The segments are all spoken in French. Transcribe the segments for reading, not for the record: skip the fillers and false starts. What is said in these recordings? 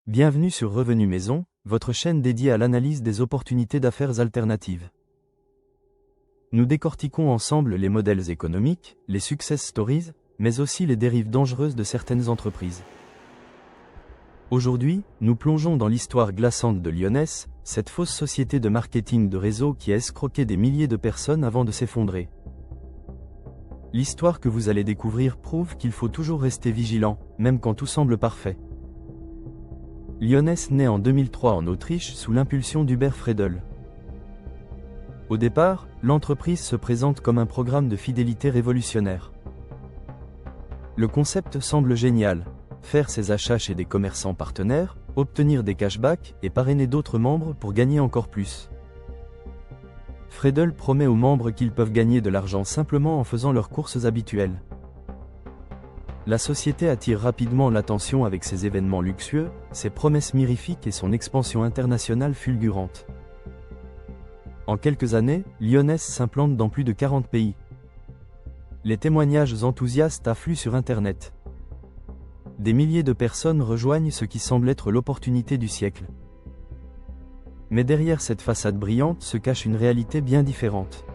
Bienvenue sur Revenu Maison, votre chaîne dédiée à l'analyse des opportunités d'affaires alternatives. Nous décortiquons ensemble les modèles économiques, les success stories, mais aussi les dérives dangereuses de certaines entreprises. Aujourd'hui, nous plongeons dans l'histoire glaçante de Lyoness, cette fausse société de marketing de réseau qui a escroqué des milliers de personnes avant de s'effondrer. L'histoire que vous allez découvrir prouve qu'il faut toujours rester vigilant, même quand tout semble parfait. Lyoness naît en 2003 en Autriche sous l'impulsion d'Hubert Freidl. Au départ, l'entreprise se présente comme un programme de fidélité révolutionnaire. Le concept semble génial, faire ses achats chez des commerçants partenaires, obtenir des cashbacks et parrainer d'autres membres pour gagner encore plus. Freidl promet aux membres qu'ils peuvent gagner de l'argent simplement en faisant leurs courses habituelles. La société attire rapidement l'attention avec ses événements luxueux, ses promesses mirifiques et son expansion internationale fulgurante. En quelques années, Lyoness s'implante dans plus de 40 pays. Les témoignages enthousiastes affluent sur Internet. Des milliers de personnes rejoignent ce qui semble être l'opportunité du siècle. Mais derrière cette façade brillante se cache une réalité bien différente.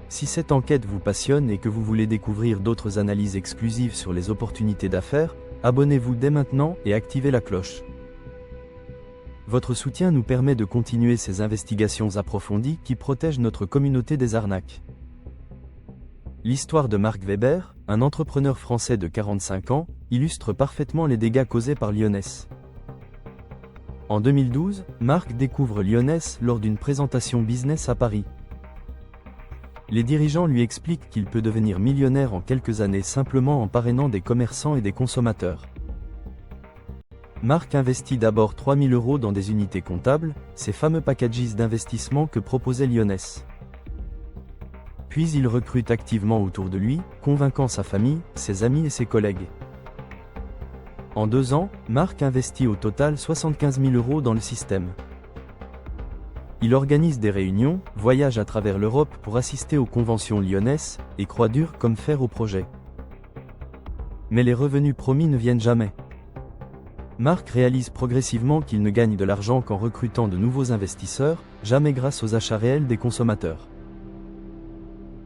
Si cette enquête vous passionne et que vous voulez découvrir d'autres analyses exclusives sur les opportunités d'affaires, abonnez-vous dès maintenant et activez la cloche. Votre soutien nous permet de continuer ces investigations approfondies qui protègent notre communauté des arnaques. L'histoire de Marc Weber, un entrepreneur français de 45 ans, illustre parfaitement les dégâts causés par Lyoness. En 2012, Marc découvre Lyoness lors d'une présentation business à Paris. Les dirigeants lui expliquent qu'il peut devenir millionnaire en quelques années simplement en parrainant des commerçants et des consommateurs. Marc investit d'abord 3 000 € dans des unités comptables, ces fameux packages d'investissement que proposait Lyoness. Puis il recrute activement autour de lui, convainquant sa famille, ses amis et ses collègues. En 2 ans, Marc investit au total 75 000 € dans le système. Il organise des réunions, voyage à travers l'Europe pour assister aux conventions Lyoness, et croit dur comme fer au projet. Mais les revenus promis ne viennent jamais. Marc réalise progressivement qu'il ne gagne de l'argent qu'en recrutant de nouveaux investisseurs, jamais grâce aux achats réels des consommateurs.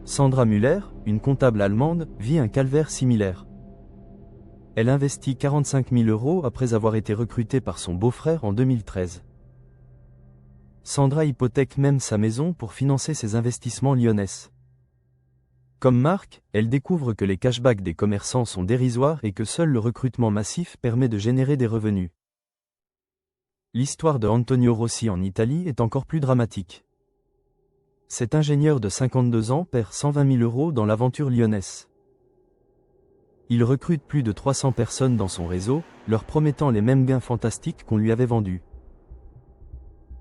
Sandra Müller, une comptable allemande, vit un calvaire similaire. Elle investit 45 000 € après avoir été recrutée par son beau-frère en 2013. Sandra hypothèque même sa maison pour financer ses investissements Lyoness. Comme Marc, elle découvre que les cashbacks des commerçants sont dérisoires et que seul le recrutement massif permet de générer des revenus. L'histoire de Antonio Rossi en Italie est encore plus dramatique. Cet ingénieur de 52 ans perd 120 000 € dans l'aventure Lyoness. Il recrute plus de 300 personnes dans son réseau, leur promettant les mêmes gains fantastiques qu'on lui avait vendus.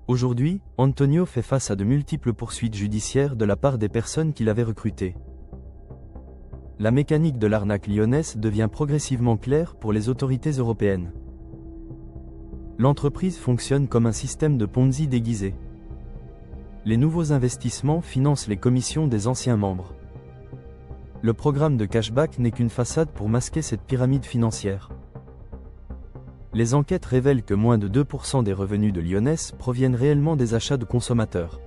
Aujourd'hui, Antonio fait face à de multiples poursuites judiciaires de la part des personnes qu'il avait recrutées. La mécanique de l'arnaque Lyoness devient progressivement claire pour les autorités européennes. L'entreprise fonctionne comme un système de Ponzi déguisé. Les nouveaux investissements financent les commissions des anciens membres. Le programme de cashback n'est qu'une façade pour masquer cette pyramide financière. Les enquêtes révèlent que moins de 2% des revenus de Lyoness proviennent réellement des achats de consommateurs.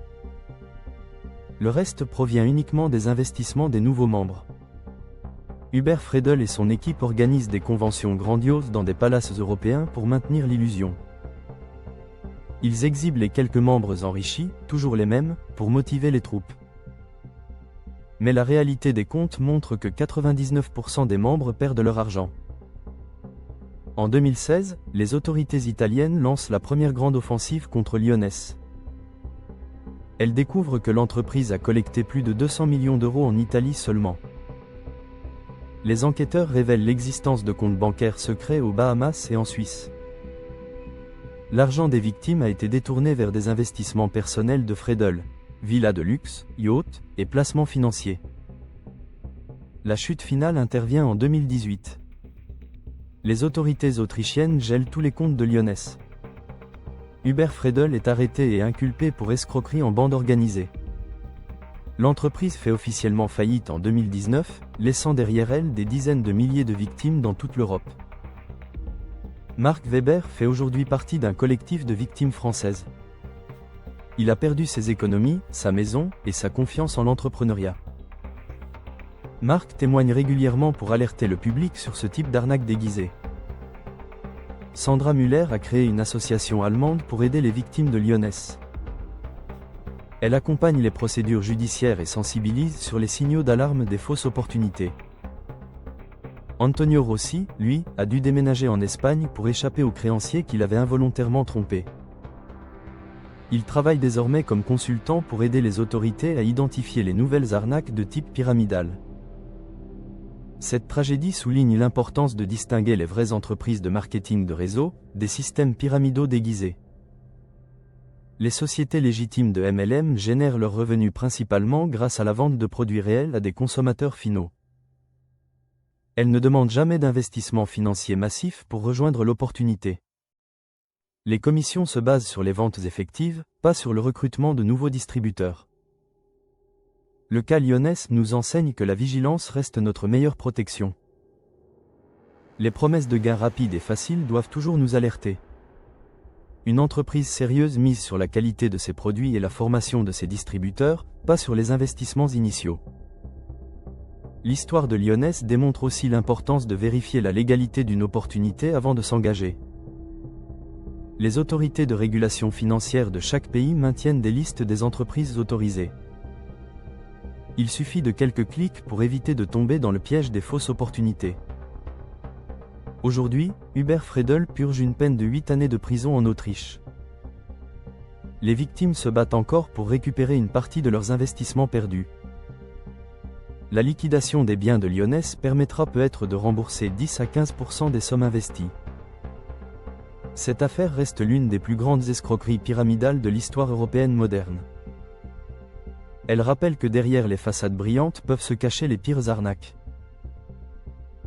Le reste provient uniquement des investissements des nouveaux membres. Hubert Freidl et son équipe organisent des conventions grandioses dans des palaces européens pour maintenir l'illusion. Ils exhibent les quelques membres enrichis, toujours les mêmes, pour motiver les troupes. Mais la réalité des comptes montre que 99% des membres perdent leur argent. En 2016, les autorités italiennes lancent la première grande offensive contre Lyoness. Elles découvrent que l'entreprise a collecté plus de 200 millions € en Italie seulement. Les enquêteurs révèlent l'existence de comptes bancaires secrets aux Bahamas et en Suisse. L'argent des victimes a été détourné vers des investissements personnels de Freidl, villas de luxe, yachts et placements financiers. La chute finale intervient en 2018. Les autorités autrichiennes gèlent tous les comptes de Lyoness. Hubert Freidl est arrêté et inculpé pour escroquerie en bande organisée. L'entreprise fait officiellement faillite en 2019, laissant derrière elle des dizaines de milliers de victimes dans toute l'Europe. Marc Weber fait aujourd'hui partie d'un collectif de victimes françaises. Il a perdu ses économies, sa maison et sa confiance en l'entrepreneuriat. Marc témoigne régulièrement pour alerter le public sur ce type d'arnaque déguisée. Sandra Müller a créé une association allemande pour aider les victimes de Lyoness. Elle accompagne les procédures judiciaires et sensibilise sur les signaux d'alarme des fausses opportunités. Antonio Rossi, lui, a dû déménager en Espagne pour échapper aux créanciers qu'il avait involontairement trompés. Il travaille désormais comme consultant pour aider les autorités à identifier les nouvelles arnaques de type pyramidal. Cette tragédie souligne l'importance de distinguer les vraies entreprises de marketing de réseau des systèmes pyramidaux déguisés. Les sociétés légitimes de MLM génèrent leurs revenus principalement grâce à la vente de produits réels à des consommateurs finaux. Elles ne demandent jamais d'investissement financier massif pour rejoindre l'opportunité. Les commissions se basent sur les ventes effectives, pas sur le recrutement de nouveaux distributeurs. Le cas Lyoness nous enseigne que la vigilance reste notre meilleure protection. Les promesses de gains rapides et faciles doivent toujours nous alerter. Une entreprise sérieuse mise sur la qualité de ses produits et la formation de ses distributeurs, pas sur les investissements initiaux. L'histoire de Lyoness démontre aussi l'importance de vérifier la légalité d'une opportunité avant de s'engager. Les autorités de régulation financière de chaque pays maintiennent des listes des entreprises autorisées. Il suffit de quelques clics pour éviter de tomber dans le piège des fausses opportunités. Aujourd'hui, Hubert Fredel purge une peine de 8 années de prison en Autriche. Les victimes se battent encore pour récupérer une partie de leurs investissements perdus. La liquidation des biens de Lyoness permettra peut-être de rembourser 10 à 15% des sommes investies. Cette affaire reste l'une des plus grandes escroqueries pyramidales de l'histoire européenne moderne. Elle rappelle que derrière les façades brillantes peuvent se cacher les pires arnaques.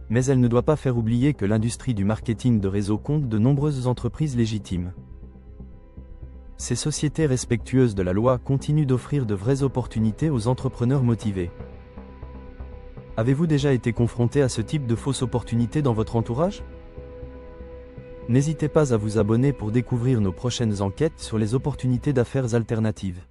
Mais elle ne doit pas faire oublier que l'industrie du marketing de réseau compte de nombreuses entreprises légitimes. Ces sociétés respectueuses de la loi continuent d'offrir de vraies opportunités aux entrepreneurs motivés. Avez-vous déjà été confronté à ce type de fausses opportunités dans votre entourage? N'hésitez pas à vous abonner pour découvrir nos prochaines enquêtes sur les opportunités d'affaires alternatives.